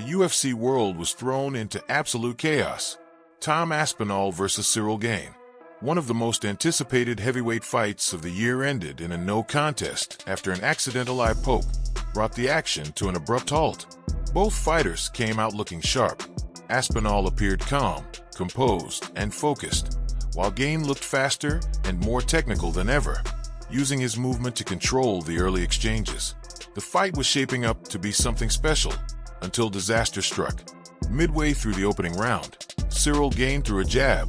UFC world was thrown into absolute chaos. Tom Aspinall versus Ciryl Gane. One of the most anticipated heavyweight fights of the year ended in a no contest after an accidental eye poke brought the action to an abrupt halt. Both fighters came out looking sharp. Aspinall appeared calm, composed, and focused, while Gane looked faster and more technical than ever, using his movement to control the early exchanges. The fight was shaping up to be something special until disaster struck. Midway through the opening round, Ciryl Gane threw a jab,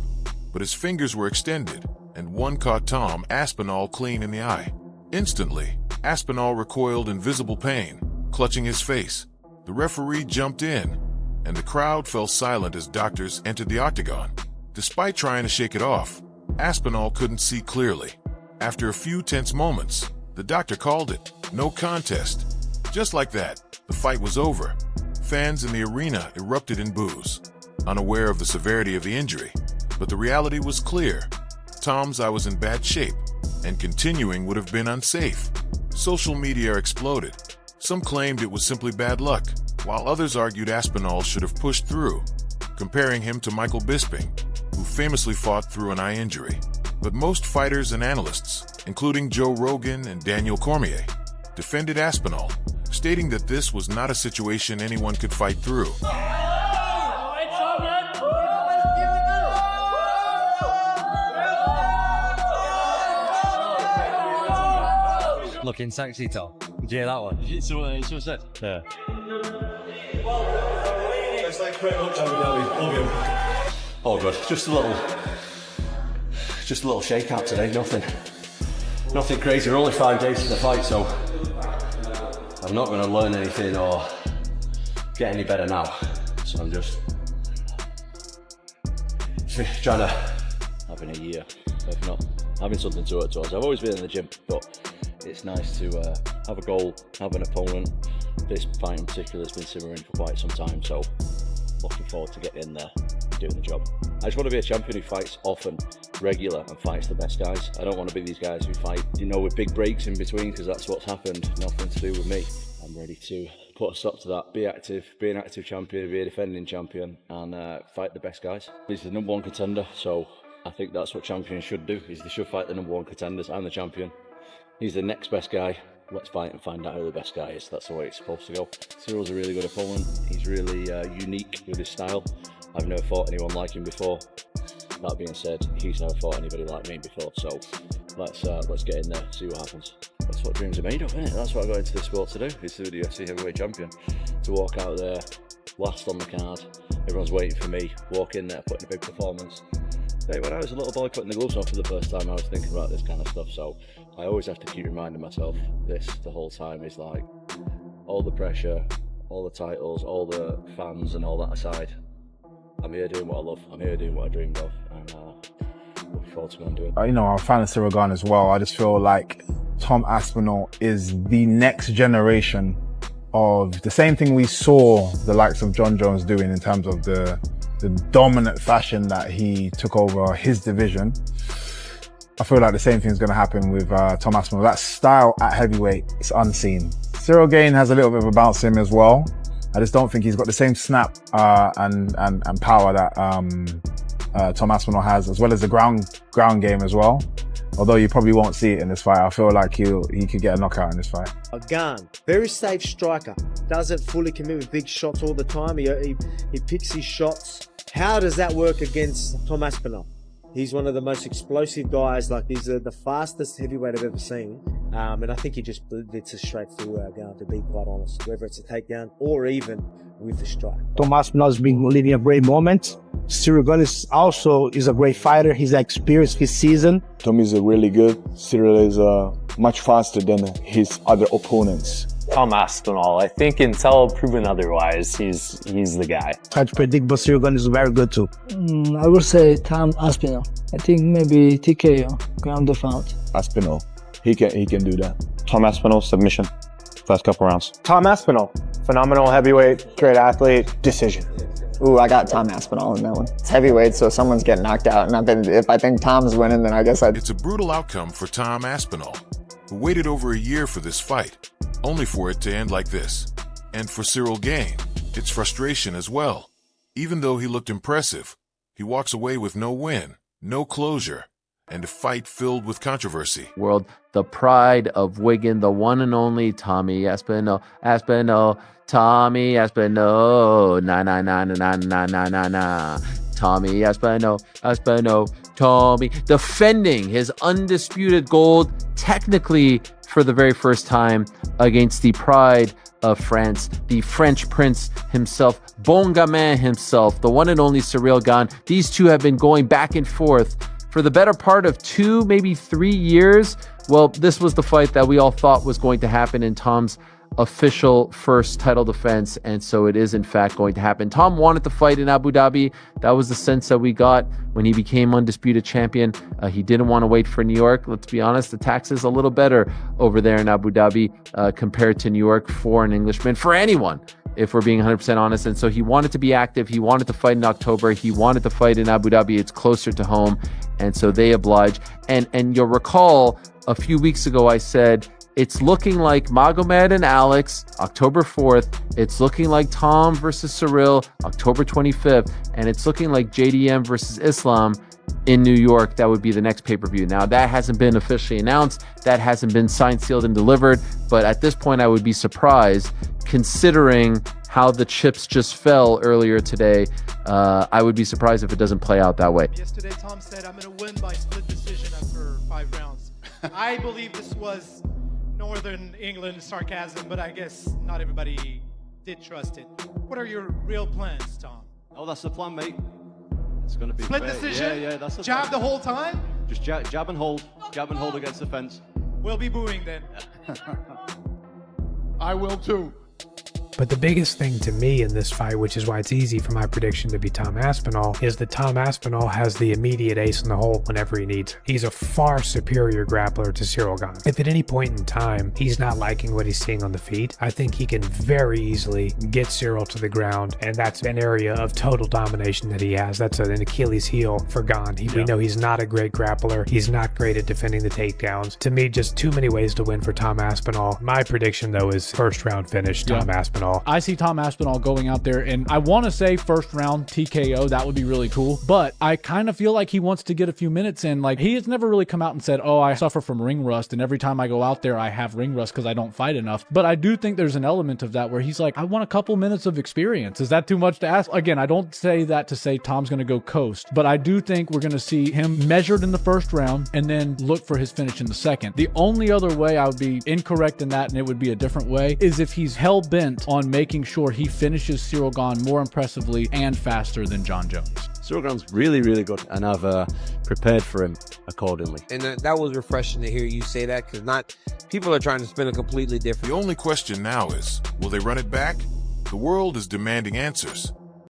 but his fingers were extended, and one caught Tom Aspinall clean in the eye. Instantly, Aspinall recoiled in visible pain, clutching his face. The referee jumped in, and the crowd fell silent as doctors entered the Octagon. Despite trying to shake it off, Aspinall couldn't see clearly. After a few tense moments, the doctor called it no contest. Just like that, the fight was over. Fans in the arena erupted in boos, unaware of the severity of the injury. But the reality was clear. Tom's eye was in bad shape, and continuing would have been unsafe. Social media exploded. Some claimed it was simply bad luck, while others argued Aspinall should have pushed through, comparing him to Michael Bisping, who famously fought through an eye injury. But most fighters and analysts, including Joe Rogan and Daniel Cormier, defended Aspinall, stating that this was not a situation anyone could fight through. Looking sexy, Tom. Did you hear that one? It's it. Yeah. It's like quick look down. All good. Just a little shakeout today. Nothing crazy. We're only 5 days to the fight, so I'm not going to learn anything or get any better now. So I'm just trying to having a year of not having something to work towards. I've always been in the gym, but it's nice to have a goal, have an opponent. This fight in particular has been simmering for quite some time, so looking forward to getting in there, doing the job. I just want to be a champion who fights often, regular, and fights the best guys. I don't want to be these guys who fight, with big breaks in between, because that's what's happened. Nothing to do with me. I'm ready to put a stop to that. Be active, be an active champion, be a defending champion, and fight the best guys. He's the #1 contender, so I think that's what champions should do. Is they should fight the #1 contenders. I'm the champion. He's the next best guy. Let's fight and find out who the best guy is. That's the way it's supposed to go. Cyryl's a really good opponent. He's really unique with his style. I've never fought anyone like him before. That being said, he's never fought anybody like me before. So let's get in there, see what happens. That's what dreams are made of, isn't it? That's what I got into this sport to do, is to be the UFC heavyweight champion. To walk out there, last on the card, everyone's waiting for me, walk in there, put in a big performance. When I was a little boy putting the gloves on for the first time, I was thinking about this kind of stuff, so I always have to keep reminding myself this the whole time, is like, all the pressure, all the titles, all the fans and all that aside, I'm here doing what I love, I'm here doing what I dreamed of, and looking forward to going and doing it. I'm a fan of Ciryl Gane as well. I just feel like Tom Aspinall is the next generation of the same thing we saw the likes of John Jones doing in terms of the dominant fashion that he took over his division. I feel like the same thing is going to happen with Tom Aspinall. That style at heavyweight is unseen. Ciryl Gane has a little bit of a bounce in him as well. I just don't think he's got the same snap and power that Tom Aspinall has, as well as the ground game as well. Although you probably won't see it in this fight. I feel like he could get a knockout in this fight. Gane, very safe striker. Doesn't fully commit with big shots all the time. He picks his shots. How does that work against Tom Aspinall? He's one of the most explosive guys. Like, he's the fastest heavyweight I've ever seen. And I think he just blitzes straight through Gane, to be quite honest, whether it's a takedown or even with the strike. Tom Aspinall has been living a great moment. Ciryl Gane is a great fighter. He's experienced, he's seasoned. Tom is really good. Ciryl is much faster than his other opponents. Tom Aspinall, I think until proven otherwise, he's the guy. Hard to predict, but Ciryl Gane is very good too. I would say Tom Aspinall. I think maybe TKO, ground of out. Aspinall, he can do that. Tom Aspinall, submission, first couple rounds. Tom Aspinall, phenomenal heavyweight, great athlete, decision. Ooh, I got Tom Aspinall in that one. It's heavyweight, so someone's getting knocked out, and if I think Tom's winning, then I guess It's a brutal outcome for Tom Aspinall, who waited over a year for this fight, only for it to end like this. And for Ciryl Gane, It's frustration as well. Even though he looked impressive, he walks away with no win, no closure, and a fight filled with controversy. World, the pride of Wigan, the one and only Tommy Aspinall, Tommy Aspinall, na. Tommy Aspinall, Tommy, defending his undisputed gold, technically for the very first time against the pride of France, the French prince himself, bon gamin himself, the one and only Ciryl Gane. These two have been going back and forth for the better part of 2, maybe 3 years. Well, this was the fight that we all thought was going to happen in Tom's official first title defense, and so it is in fact going to happen. Tom wanted to fight in Abu Dhabi. That was the sense that we got when he became undisputed champion. He didn't want to wait for New York. Let's be honest, the tax is a little better over there in Abu Dhabi compared to New York for an Englishman, for anyone, if we're being 100% honest. And so he wanted to be active. He wanted to fight in October. He wanted to fight in Abu Dhabi. It's closer to home, and so they oblige. And you'll recall a few weeks ago I said, it's looking like Magomed and Alex, October 4th. It's looking like Tom versus Ciryl, October 25th. And it's looking like JDM versus Islam in New York. That would be the next pay-per-view. Now, that hasn't been officially announced. That hasn't been signed, sealed, and delivered. But at this point, I would be surprised, considering how the chips just fell earlier today. I would be surprised if it doesn't play out that way. Yesterday, Tom said, I'm going to win by split decision after 5 rounds. I believe this was Northern England sarcasm, but I guess not everybody did trust it. What are your real plans, Tom? Oh, that's the plan, mate. It's going to be split great. decision. Yeah, that's the jab plan. the whole time. Just jab and hold against the fence. We'll be booing then. I will too. But the biggest thing to me in this fight, which is why it's easy for my prediction to be Tom Aspinall, is that Tom Aspinall has the immediate ace in the hole whenever he needs it. He's a far superior grappler to Ciryl Gane. If at any point in time he's not liking what he's seeing on the feet, I think he can very easily get Ciryl to the ground, and that's an area of total domination that he has. That's an Achilles heel for Gane. We know he's not a great grappler. He's not great at defending the takedowns. To me, just too many ways to win for Tom Aspinall. My prediction, though, is first round finish, Tom Aspinall. I see Tom Aspinall going out there, and I want to say first round TKO. That would be really cool. But I kind of feel like he wants to get a few minutes in. Like, he has never really come out and said, oh, I suffer from ring rust, and every time I go out there, I have ring rust because I don't fight enough. But I do think there's an element of that where he's like, I want a couple minutes of experience. Is that too much to ask? Again, I don't say that to say Tom's going to go coast, but I do think we're going to see him measured in the first round and then look for his finish in the second. The only other way I would be incorrect in that, and it would be a different way, is if he's hell-bent on making sure he finishes Ciryl Gane more impressively and faster than John Jones. Ciryl Gane's really, really good, and I've prepared for him accordingly. And that was refreshing to hear you say that, because not people are trying to spin a completely different. The only question now is, will they run it back? The world is demanding answers.